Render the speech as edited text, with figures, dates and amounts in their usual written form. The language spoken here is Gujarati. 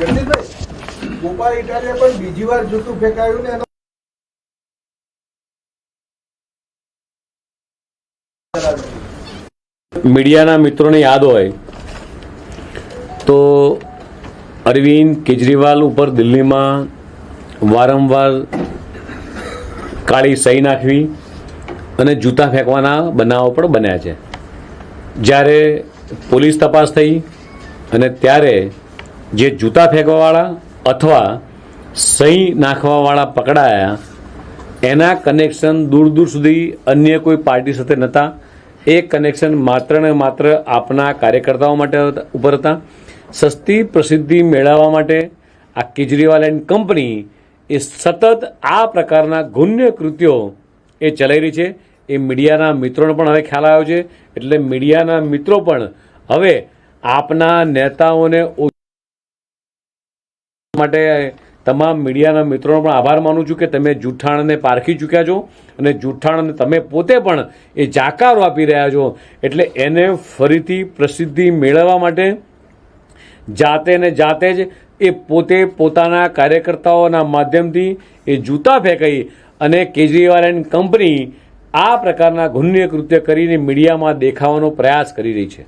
જગદીશભાઈ, ગોપાલ ઇટાલિયા પણ બીજી વાર જૂતું ફેંકાયું ને એનો મીડિયાના મિત્રોને યાદ હોય તો અરવિંદ કેજરીવાલ ઉપર દિલ્હીમાં વારંવાર કાળી સહી નાખવી અને જૂતા ફેંકવાના બનાવો પણ બન્યા છે. જ્યારે પોલીસ તપાસ થઈ અને ત્યારે જે જૂતા ફેંકવાવાળા અથવા સહી નાખવાવાળા પકડાયા એના કનેક્શન દૂર દૂર સુધી અન્ય કોઈ પાર્ટી સાથે નહોતા. એ કનેક્શન માત્ર ને માત્ર આપના કાર્યકર્તાઓ માટે ઉપર હતા. સસ્તી પ્રસિદ્ધિ મેળવવા માટે આ કેજરીવાલ એન્ડ કંપની એ સતત આ પ્રકારના ગુન્ય કૃત્યો એ ચલાવી રહી છે. એ મીડિયાના મિત્રોને પણ હવે ખ્યાલ આવ્યો છે. એટલે મીડિયાના મિત્રો પણ હવે આપના નેતાઓને માટે તમામ મીડિયાના મિત્રોનો પણ આભાર માનું છું કે તમે જૂઠાણને પારખી ચૂક્યા છો અને જૂઠાણને તમે પોતે પણ એ જાકારો આપી રહ્યા છો. એટલે એને ફરીથી પ્રસિદ્ધિ મેળવવા માટે જાતે ને જાતે જ એ પોતે પોતાના કાર્યકર્તાઓના માધ્યમથી એ જૂતા ફેંકાઈ અને કેજરીવાલ એન્ડ કંપની આ પ્રકારના ગુન્ય કૃત્ય કરીને મીડિયામાં દેખાવાનો પ્રયાસ કરી રહી છે.